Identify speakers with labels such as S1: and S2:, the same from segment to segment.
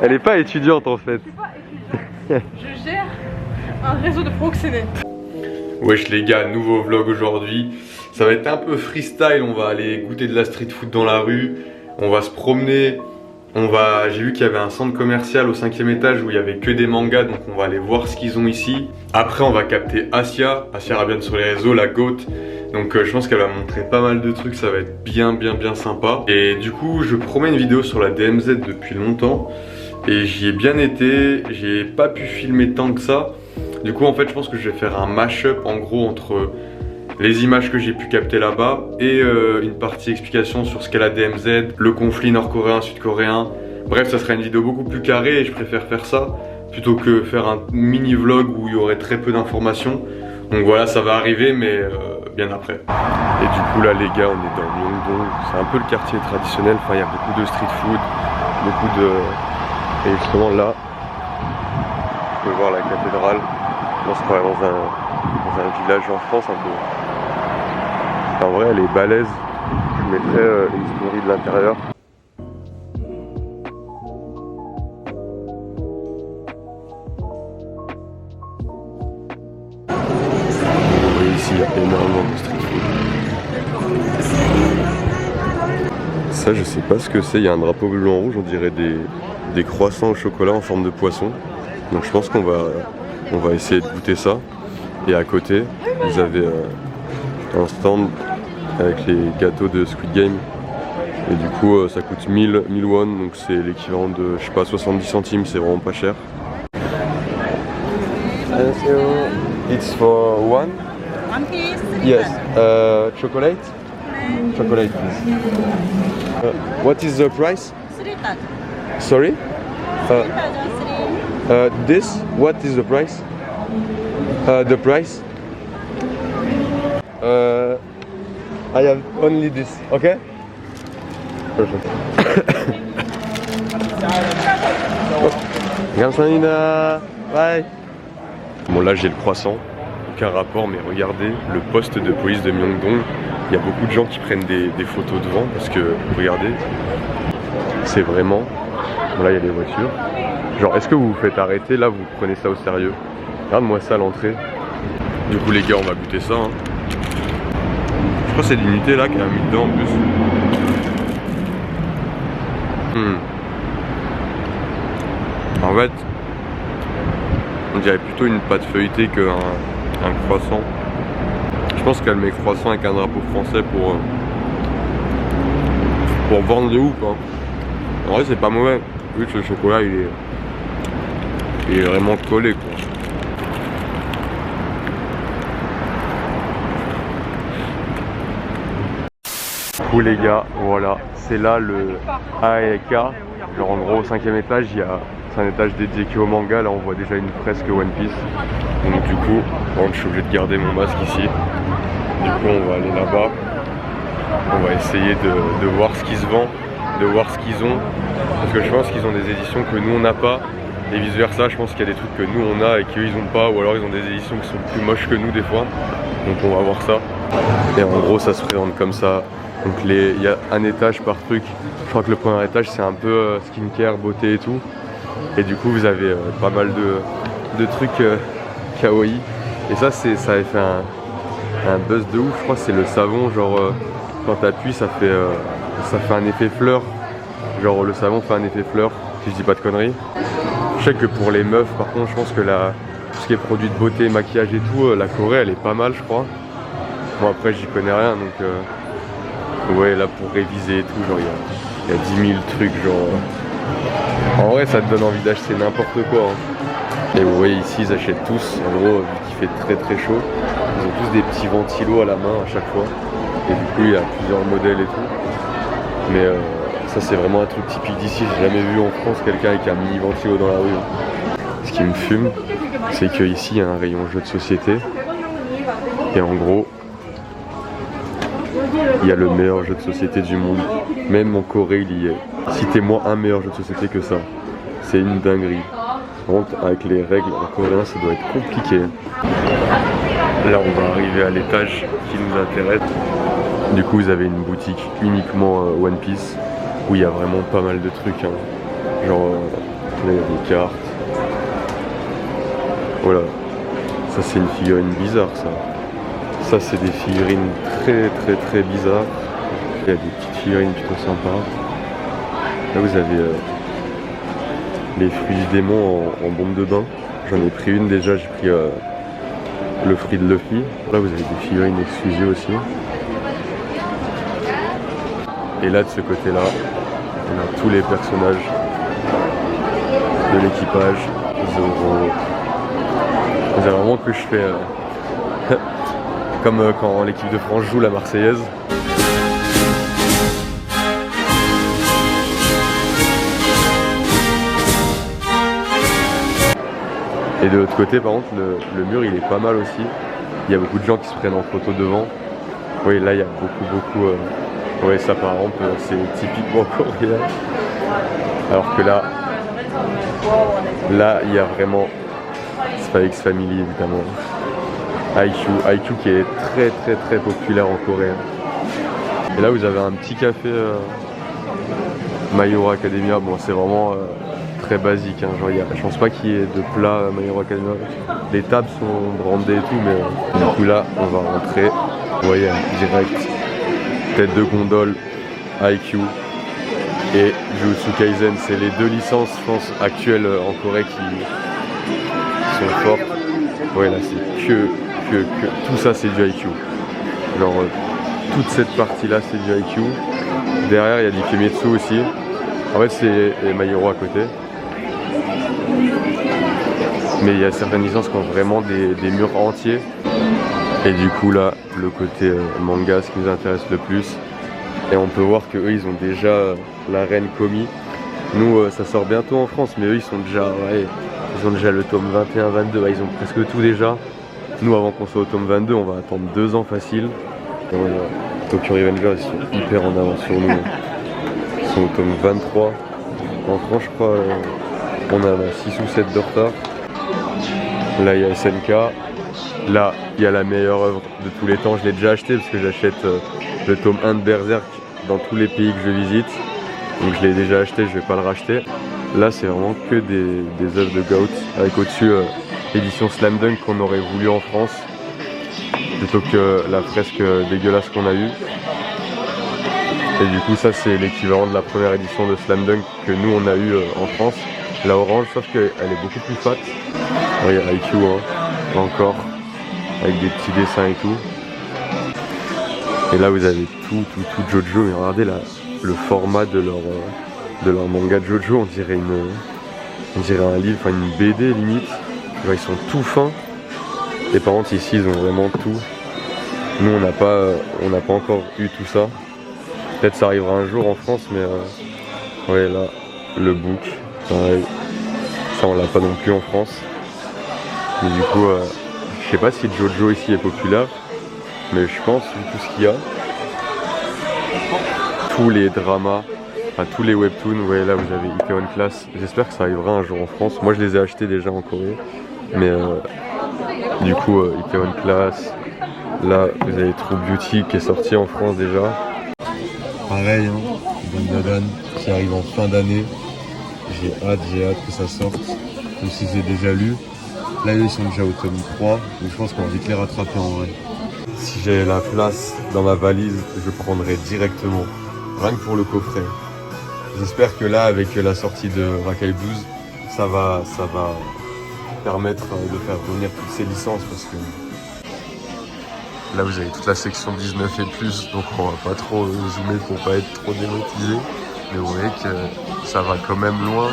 S1: Elle est pas étudiante en fait.
S2: Je suis pas étudiante. Je gère un réseau de proxénètes.
S1: Wesh les gars, nouveau vlog aujourd'hui. Ça va être un peu freestyle, on va aller goûter de la street food dans la rue. On va se promener. J'ai vu qu'il y avait un centre commercial au 5e étage où il y avait que des mangas, donc on va aller voir ce qu'ils ont ici. Après on va capter Asia Rabian sur les réseaux, la GOAT. Donc je pense qu'elle va montrer pas mal de trucs, ça va être bien sympa. Et du coup je promets une vidéo sur la DMZ depuis longtemps. Et j'y ai bien été, j'ai pas pu filmer tant que ça. Du coup en fait je pense que je vais faire un mash-up en gros entre les images que j'ai pu capter là-bas et une partie explication sur ce qu'est la DMZ, le conflit nord-coréen, sud-coréen. Bref, ça sera une vidéo beaucoup plus carrée et je préfère faire ça plutôt que faire un mini vlog où il y aurait très peu d'informations. Donc voilà, ça va arriver mais bien après. Et du coup là les gars, on est dans Myeongdong, c'est un peu le quartier traditionnel, enfin il y a beaucoup de street food, beaucoup de... Et justement là, vous pouvez voir la cathédrale. On se croirait dans un village en France un peu. En vrai elle est balèze, je mettrais une story de l'intérieur. Vous voyez ici il y a énormément de street food. Ça je sais pas ce que c'est, il y a un drapeau bleu en rouge, on dirait des croissants au chocolat en forme de poisson. Donc je pense qu'on va essayer de goûter ça. Et à côté vous avez un stand avec les gâteaux de Squid Game et du coup ça coûte 1000 won, donc c'est l'équivalent de je sais pas 70 centimes, c'est vraiment pas cher. It's for one?
S3: One piece.
S1: Yes. Chocolate? Chocolate please. What is the price?
S3: 3,000.
S1: Sorry?
S3: 3,000.
S1: This, what is the price? The price? I have only this, okay? Perfect. Gamsanina, bye. Bon là j'ai le croissant, aucun rapport, mais regardez le poste de police de Myeongdong. Il y a beaucoup de gens qui prennent des photos devant parce que, regardez, c'est vraiment... Bon là il y a des voitures. Genre est-ce que vous vous faites arrêter là, vous prenez ça au sérieux? Regarde-moi ça à l'entrée. Du coup les gars on va goûter ça hein. Je crois que c'est l'unité là qui a mis dedans en plus. En fait, on dirait plutôt une pâte feuilletée qu'un croissant. Je pense qu'elle met croissant avec un drapeau français pour vendre de ouf hein. En vrai c'est pas mauvais, vu que le chocolat il est vraiment collé quoi. Les gars, voilà, c'est là le AEK, genre en gros au 5e étage, c'est un étage dédié au manga, là on voit déjà une fresque One Piece, donc du coup, bon, je suis obligé de garder mon masque ici, du coup on va aller là-bas, on va essayer de voir ce qui se vend, de voir ce qu'ils ont, parce que je pense qu'ils ont des éditions que nous on n'a pas, et vice versa, je pense qu'il y a des trucs que nous on a et qu'eux ils ont pas, ou alors ils ont des éditions qui sont plus moches que nous des fois, donc on va voir ça, et en gros ça se présente comme ça. Donc il y a un étage par truc. Je crois que le premier étage c'est un peu skincare, beauté et tout. Et du coup vous avez pas mal de trucs kawaii. Et ça avait fait un buzz de ouf. Je crois que c'est le savon, genre quand t'appuies ça fait un effet fleur. Genre le savon fait un effet fleur, si je dis pas de conneries. Je sais que pour les meufs par contre je pense que tout ce qui est produit de beauté, maquillage et tout, la Corée elle est pas mal je crois. Bon après j'y connais rien donc... Ouais là pour réviser et tout, genre il y a 10 000 trucs genre... En vrai ça te donne envie d'acheter n'importe quoi hein. Et vous voyez ici ils achètent tous, en gros vu qu'il fait très chaud, ils ont tous des petits ventilos à la main à chaque fois. Et du coup il y a plusieurs modèles et tout. Mais ça c'est vraiment un truc typique d'ici, j'ai jamais vu en France quelqu'un avec un mini ventilo dans la rue hein. Ce qui me fume, c'est qu'ici il y a un rayon jeux de société. Et en gros... il y a le meilleur jeu de société du monde. Même en Corée, il y est. Citez-moi un meilleur jeu de société que ça. C'est une dinguerie. Par contre, avec les règles en coréen, ça doit être compliqué. Là, on va arriver à l'étage qui nous intéresse. Du coup, vous avez une boutique uniquement One Piece où il y a vraiment pas mal de trucs. Hein. Genre, cartes. Voilà. Ça c'est une figurine bizarre ça. Ça c'est des figurines très bizarres. Il y a des petites figurines plutôt sympas. Là vous avez les fruits du démon en bombe de bain. J'en ai pris une déjà, j'ai pris le fruit de Luffy. Là vous avez des figurines exclusives aussi. Et là de ce côté là, on a tous les personnages de l'équipage. Zoro. C'est vraiment que je fais comme quand l'équipe de France joue la Marseillaise. Et de l'autre côté, par contre, le mur il est pas mal aussi. Il y a beaucoup de gens qui se prennent en photo devant. Oui, là il y a beaucoup. Ouais, ça par exemple, c'est typiquement coréen. Alors que là, il y a vraiment Spy X Family évidemment. IQ qui est très populaire en Corée. Et là vous avez un petit café My Hero Academia. Bon, c'est vraiment très basique, hein. Genre, je pense pas qu'il y ait de plat My Hero Academia. Les tables sont brandées et tout, mais du coup là on va rentrer. Vous voyez direct tête de gondole, IQ et Jujutsu Kaisen. C'est les deux licences je pense actuelles en Corée qui sont fortes. Ouais, là c'est que tout ça c'est du IQ. Genre toute cette partie là c'est du IQ. Derrière il y a du Kimetsu aussi. En fait c'est My Hero à côté. Mais il y a certaines licences qui ont vraiment des murs entiers. Et du coup là, le côté manga, ce qui nous intéresse le plus. Et on peut voir que eux ils ont déjà la reine Komi. Nous ça sort bientôt en France, mais eux ils ont déjà le tome 21, 22, ils ont presque tout déjà. Nous avant qu'on soit au tome 22, on va attendre 2 ans facile. Et Tokyo Revengers ils sont hyper en avance sur nous. Ils sont au tome 23. En France je crois on a 6 ou 7 de retard. Là il y a SNK. Là, il y a la meilleure œuvre de tous les temps. Je l'ai déjà acheté parce que j'achète le tome 1 de Berserk dans tous les pays que je visite. Donc je l'ai déjà acheté, je vais pas le racheter. Là, c'est vraiment que des œuvres de Goat avec au-dessus édition Slam Dunk qu'on aurait voulu en France plutôt que la fresque dégueulasse qu'on a eue. Et du coup, ça c'est l'équivalent de la première édition de Slam Dunk que nous on a eu en France. La orange, sauf qu'elle est beaucoup plus fat. Il y a IQ hein, encore. Avec des petits dessins et tout. Et là vous avez tout Jojo. Mais regardez là, le format de leur manga Jojo, on dirait un livre, enfin une BD limite. Genre, ils sont tout fins. Et par contre ici ils ont vraiment tout. Nous on n'a pas encore eu tout ça. Peut-être ça arrivera un jour en France, mais ouais là, le book, pareil. Ça on l'a pas non plus en France. Mais du coup je sais pas si Jojo ici est populaire, mais je pense vu tout ce qu'il y a, tous les dramas, enfin tous les webtoons, ouais là vous avez Itaewon Class, j'espère que ça arrivera un jour en France. Moi je les ai achetés déjà en Corée, mais du coup Itaewon Class, là vous avez True Beauty qui est sorti en France déjà. Pareil, hein, Dandadan qui arrive en fin d'année, j'ai hâte que ça sorte, même si j'ai déjà lu. Là ils sont déjà au tome 3, donc je pense qu'on va vite les rattraper en vrai. Si j'avais la place dans ma valise, je prendrais directement, rien que pour le coffret. J'espère que là avec la sortie de Rakai Blues, ça va permettre de faire revenir toutes ces licences parce que là vous avez toute la section 19 et plus, donc on va pas trop zoomer pour pas être trop démotivé. Mais vous voyez que ça va quand même loin.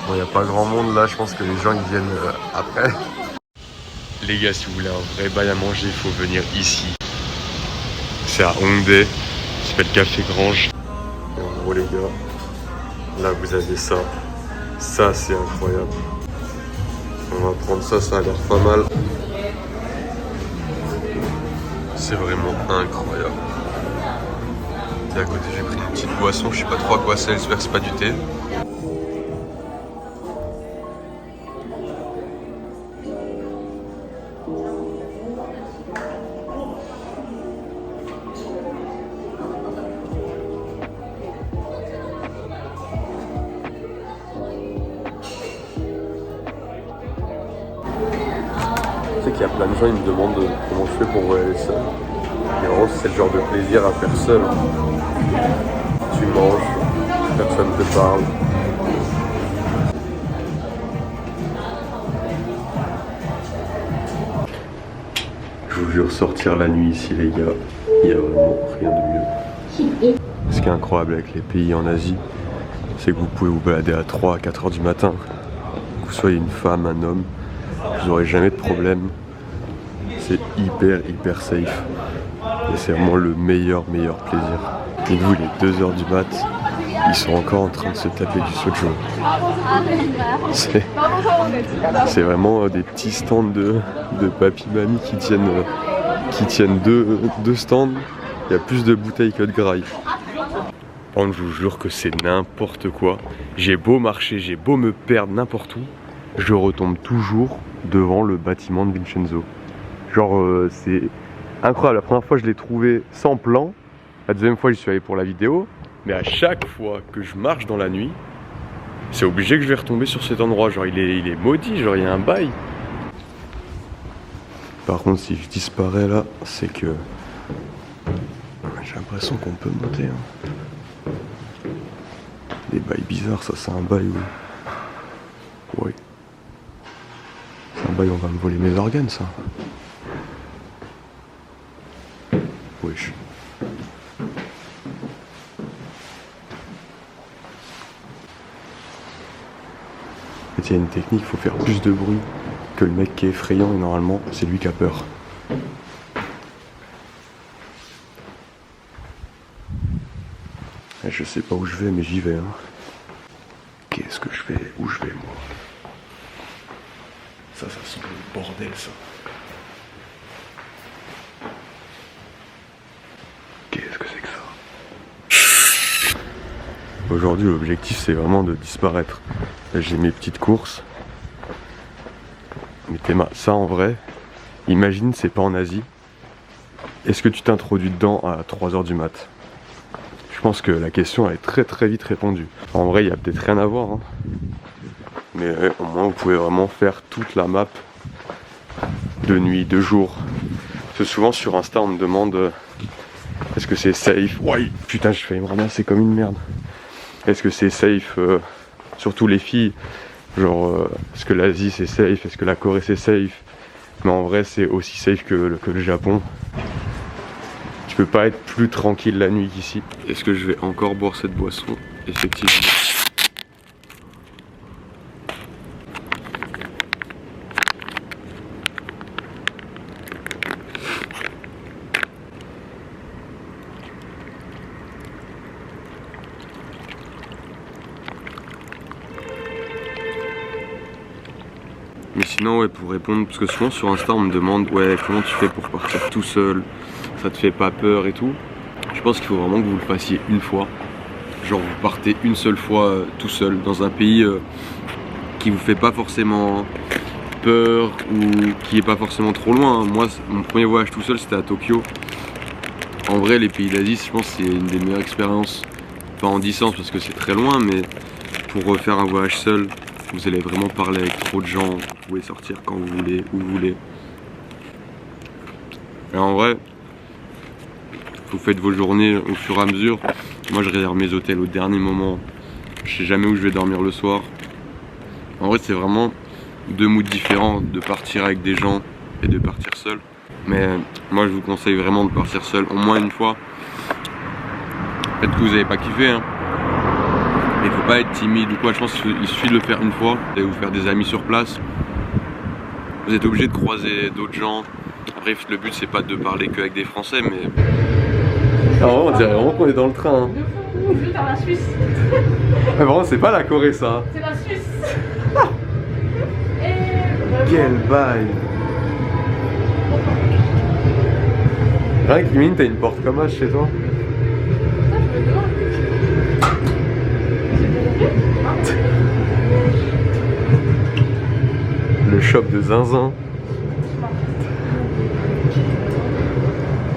S1: Bon, il n'y a pas grand monde là, je pense que les gens ils viennent après. Les gars, si vous voulez un vrai bail à manger, il faut venir ici. C'est à Hongdae, ça s'appelle Café Grange. Et en gros les gars, là vous avez ça. Ça c'est incroyable. On va prendre ça, ça a l'air pas mal. C'est vraiment incroyable. Et à côté j'ai pris une petite boisson, je sais pas trop à quoi c'est, j'espère que c'est pas du thé. Tu sais qu'il y a plein de gens, ils me demandent comment je fais pour voyager seul. Et vraiment, c'est le genre de plaisir à faire seul. Tu manges, personne ne te parle. Je vous jure, sortir la nuit ici, les gars, il n'y a vraiment rien de mieux. Ce qui est incroyable avec les pays en Asie, c'est que vous pouvez vous balader à 3 à 4 heures du matin. Que vous soyez une femme, un homme, vous n'aurez jamais de problème. C'est hyper safe. Et c'est vraiment le meilleur plaisir. Et vous, il est 2 heures du mat, ils sont encore en train de se taper du sojo. C'est vraiment des petits stands de papy-mamie qui tiennent deux stands. Il y a plus de bouteilles que de graille. Par contre, je vous jure que c'est n'importe quoi. J'ai beau marcher, j'ai beau me perdre n'importe où, je retombe toujours devant le bâtiment de Vincenzo. Genre, c'est incroyable. La première fois, je l'ai trouvé sans plan. La deuxième fois, j'y suis allé pour la vidéo. Mais à chaque fois que je marche dans la nuit, c'est obligé que je vais retomber sur cet endroit. Genre, il est maudit, genre, il y a un bail. Par contre, si je disparais là, c'est que j'ai l'impression qu'on peut monter. Hein. Des bails bizarres, ça, c'est un bail où... Oui. C'est un bail où on va me voler mes organes, ça. Wesh. Il y a une technique, il faut faire plus de bruit que le mec qui est effrayant et normalement c'est lui qui a peur. Et je sais pas où je vais mais j'y vais. Hein. Qu'est-ce que je fais? Où je vais moi? Ça sent le bordel ça. Qu'est-ce que c'est que ça? Aujourd'hui l'objectif c'est vraiment de disparaître. J'ai mes petites courses. Mais ça en vrai, imagine c'est pas en Asie. Est-ce que tu t'introduis dedans à 3 heures du mat? Je pense que la question elle est très vite répondue. En vrai il y a peut-être rien à voir. Hein. Mais au moins vous pouvez vraiment faire toute la map de nuit, de jour. Parce que souvent sur Insta on me demande est-ce que c'est safe? Ouais, putain j'ai failli me ramasser comme une merde. Est-ce que c'est safe surtout les filles, genre est-ce que l'Asie c'est safe, est-ce que la Corée c'est safe? Mais en vrai c'est aussi safe que le Japon. Tu peux pas être plus tranquille la nuit qu'ici. Est-ce que je vais encore boire cette boisson? Effectivement. Mais sinon ouais, pour répondre, parce que souvent sur Insta on me demande ouais comment tu fais pour partir tout seul, ça te fait pas peur et tout. Je pense qu'il faut vraiment que vous le fassiez une fois. Genre vous partez une seule fois tout seul dans un pays qui vous fait pas forcément peur ou qui est pas forcément trop loin. Moi mon premier voyage tout seul c'était à Tokyo. En vrai les pays d'Asie je pense que c'est une des meilleures expériences. Pas en distance parce que c'est très loin mais pour faire un voyage seul. Vous allez vraiment parler avec trop de gens, vous pouvez sortir quand vous voulez, où vous voulez. Et en vrai, vous faites vos journées au fur et à mesure. Moi je réserve mes hôtels au dernier moment. Je sais jamais où je vais dormir le soir. En vrai c'est vraiment deux moods différents de partir avec des gens et de partir seul. Mais moi je vous conseille vraiment de partir seul au moins une fois. Peut-être que vous n'avez pas kiffé hein. Il faut pas être timide ou quoi, je pense qu'il suffit de le faire une fois et vous faire des amis sur place. Vous êtes obligé de croiser d'autres gens. Après le but c'est pas de parler qu'avec des Français mais... Alors on dirait vraiment qu'on est dans le train. Hein.
S2: Je vais vers la Suisse.
S1: Mais vraiment c'est pas la Corée ça.
S2: C'est la Suisse.
S1: Quel bail. Rien que mine t'as une porte comme H chez toi. Le shop de Zinzin.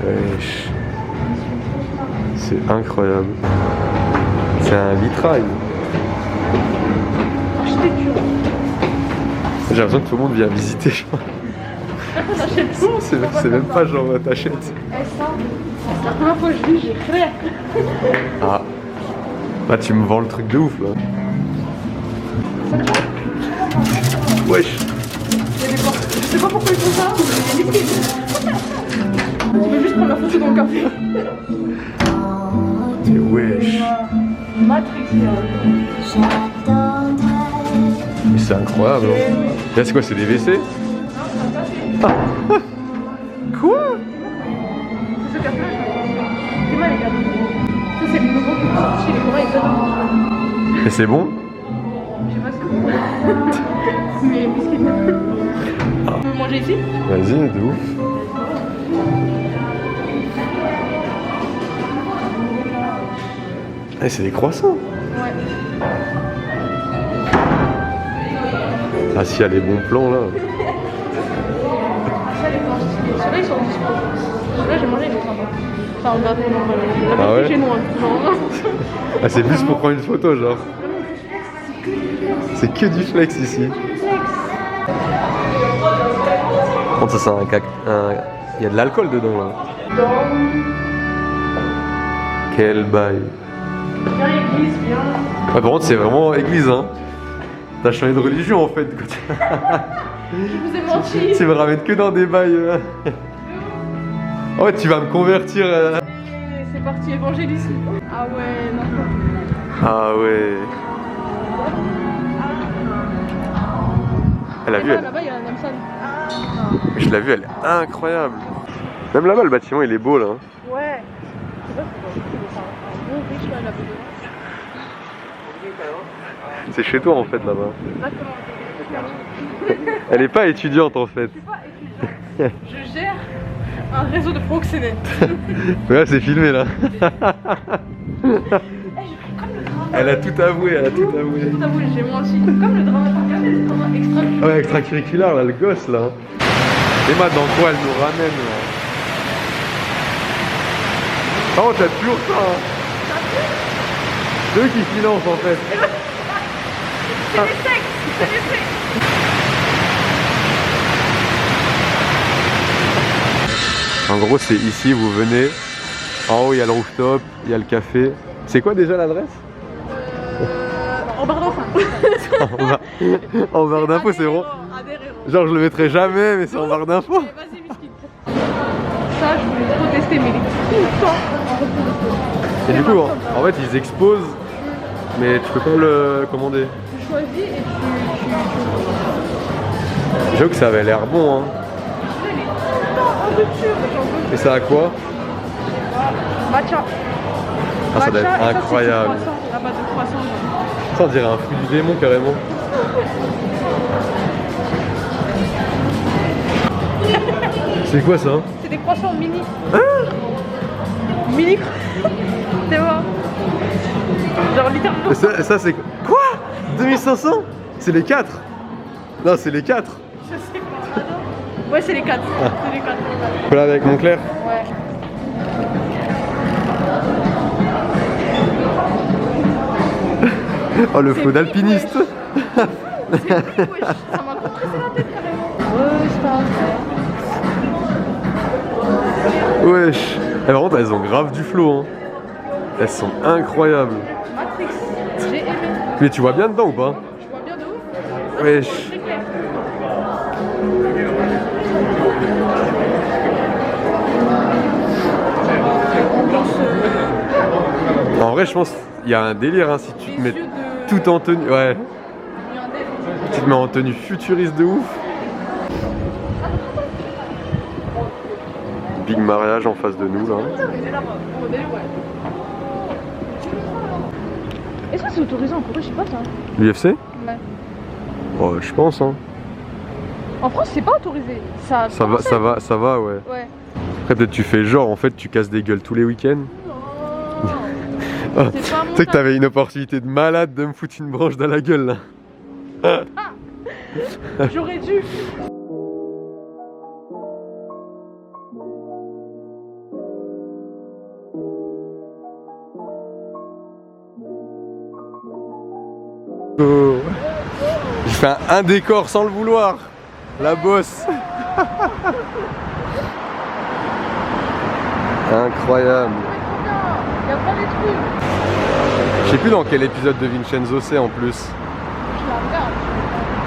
S1: Wesh. C'est incroyable. C'est un vitrail. J'ai l'impression que tout le monde vient visiter.
S2: On achète tout.
S1: C'est même pas genre t'achètes.
S2: Eh, ça, c'est la première fois que je vis, j'ai clair.
S1: Ah. Là tu me vends le truc de ouf là. Wesh.
S2: Je sais pas pourquoi ils font ça, mais il y a des liquides. Tu veux juste prendre la photo dans le café.
S1: Mais wesh.
S2: Matrix.
S1: Mais c'est incroyable. Hein. Là c'est quoi, c'est des WC? Ah. Quoi?
S2: C'est ce café-là. C'est mal les gars. Ça c'est le nouveau qui est sorti, les courants ils donnent.
S1: Et c'est bon?
S2: Je sais pas ce que c'est. Mais biscuit. Tu veux manger ici?
S1: Vas-y, de ouf. Eh, c'est des croissants.
S2: Ouais.
S1: Ah, s'il y a les bons plans là.
S2: Ça les planches. Ceux-là ils sont dispo. Celui-là j'ai mangé, il est sympa. Enfin, regardez, non,
S1: Ah ouais?
S2: chez nous, genre.
S1: Ah, c'est plus pour prendre une photo, genre. C'est que du flex ici. Par contre, ça, c'est un cac. Il y a de l'alcool dedans là. Quel bail.
S2: Viens l'église, viens.
S1: Ouais, par contre, c'est vraiment église, hein. T'as changé de religion en fait.
S2: Je vous ai menti.
S1: Tu me ramènes que dans des bails. Oh, tu vas me convertir.
S2: C'est parti, évangélisme. Ah ouais, non.
S1: Ah ouais. Elle a vu, elle.
S2: Là-bas, il y a un Namsan.
S1: Je l'ai vu, elle est incroyable. Même là-bas, le bâtiment, il est beau là. Hein.
S2: Ouais. C'est pas un bon riche là, là-bas.
S1: C'est chez toi en fait là-bas.
S2: Exactement.
S1: Elle est pas étudiante en fait.
S2: Je suis pas étudiante. Je gère un réseau de proxénètes.
S1: Ouais, c'est filmé là. Elle a tout avoué, elle a tout avoué.
S2: Tout avoué, j'ai menti. Comme le drama extra.
S1: Ouais, extracurriculaire là, le gosse là. Emma, dans quoi elle nous ramène là? Oh, t'as toujours ça hein. C'est eux qui financent en fait.
S2: C'est les sexes, c'est les sexes.
S1: En gros, c'est ici, vous venez. En haut, il y a le rooftop, il y a le café. C'est quoi déjà l'adresse?
S2: En barre d'enfant.
S1: En barre d'infos, c'est bon. Genre, je le mettrai jamais, mais c'est en barre d'infos.
S2: Vas-y, Miskin. Ça, je voulais trop tester, mais il est tout le temps en repos.
S1: Et du coup, en fait, ils exposent, mais tu peux pas le commander.
S2: Tu choisis et
S1: J'avoue que ça avait l'air bon, hein.
S2: il est tout le temps en rupture.
S1: Et ça a quoi?
S2: Matcha.
S1: Ah, ça doit être
S2: Matcha, et
S1: incroyable.
S2: Ça, c'est la base de croissant. Genre.
S1: Ça, on dirait un fruit du démon carrément. C'est quoi ça?
S2: C'est des croissants mini. Mini. C'est bon. Genre littéralement.
S1: Et ça c'est quoi? 2500? C'est les 4? Non, c'est les 4.
S2: Je sais pas. Ouais, c'est les 4. C'est les 4.
S1: Voilà avec Montclair.
S2: Ouais.
S1: Oh, le flow d'alpiniste.
S2: Ça m'a compressé la tête carrément. Ouais, c'est pas vrai.
S1: Wesh. Eh, par contre, elles ont grave du flow. Hein. Elles sont incroyables.
S2: Matrix, j'ai aimé.
S1: Mais tu vois bien dedans ou pas?
S2: Je vois bien de ouf.
S1: Wesh.
S2: C'est clair.
S1: En vrai, je pense qu'il y a un délire hein, si tu te mets
S2: yeux de-
S1: tout en tenue. Ouais.
S2: Il y a un délire.
S1: Tu te mets en tenue futuriste de ouf. Big mariage en face de nous là.
S2: Il est là-bas. Au délire, ouais. Est-ce que c'est autorisé en Corée? Je sais pas ça.
S1: L'UFC?
S2: Ouais.
S1: Oh, je pense hein.
S2: En France, c'est pas autorisé. Ça
S1: Ça va, ouais.
S2: Ouais.
S1: Après peut-être tu fais genre en fait tu casses des gueules tous les week-ends.
S2: Non.
S1: Oh,
S2: C'est pas mon
S1: tu sais que t'avais une opportunité de malade de me foutre une branche dans la gueule là.
S2: J'aurais dû.
S1: Oh. J'ai fait un décor sans le vouloir. La bosse. Incroyable.
S2: Il y a plein de trucs.
S1: Je sais plus dans quel épisode de Vincenzo c'est en plus.
S2: Je la regarde.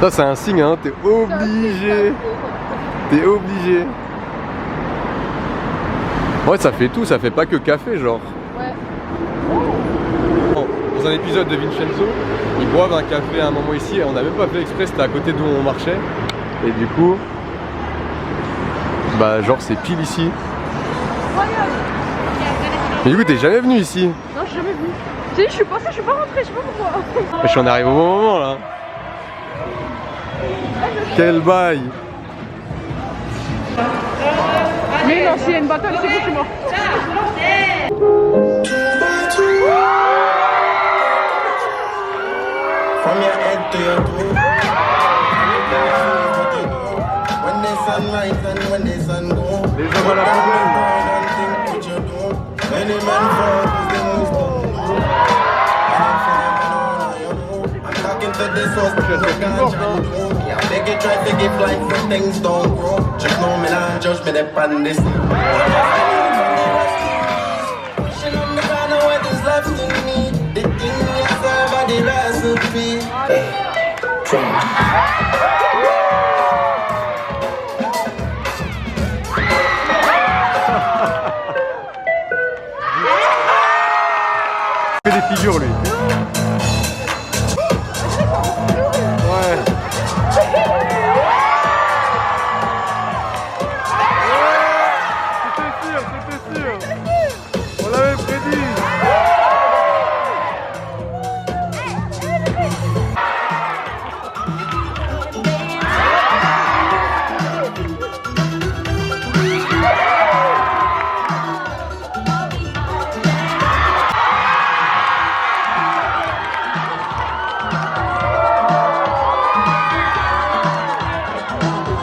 S1: Ça c'est un signe, hein, t'es obligé. T'es obligé. Ouais, ça fait tout, ça fait pas que café genre.
S2: Ouais.
S1: Dans un épisode de Vincenzo, ils boivent un café à un moment ici et on n'a même pas fait exprès, c'était à côté d'où on marchait. Et du coup, bah genre c'est pile ici.
S2: Incroyable.
S1: Mais du coup t'es jamais venu ici.
S2: Non, je suis jamais venu. Si, je suis passée, je suis pas rentrée, je sais pas pourquoi.
S1: Je suis en arrivé au bon moment là. Quel bail.
S2: Mais non, s'il y a une bataille, c'est bon, je suis mort.
S3: From your head to your toe. When the sun rise and when the sun go.
S1: Les hommes à la poubelle.
S3: Any man falls, they must know. I'm talking to this host, I beg you try to give life when things don't grow. Just know me not judge me that pan this. Wishing on the corner where there's love to me. The thing we serve are the recipe.
S1: Il fait des figures lui. Ouais. C'était sûr. On l'avait prédit.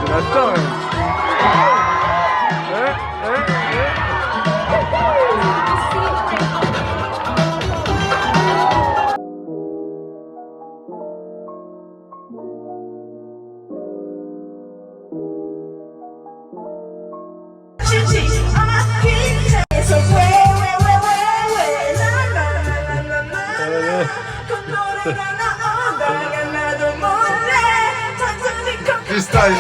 S1: C'est la star, hein. Freestyle.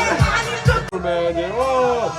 S1: Oh.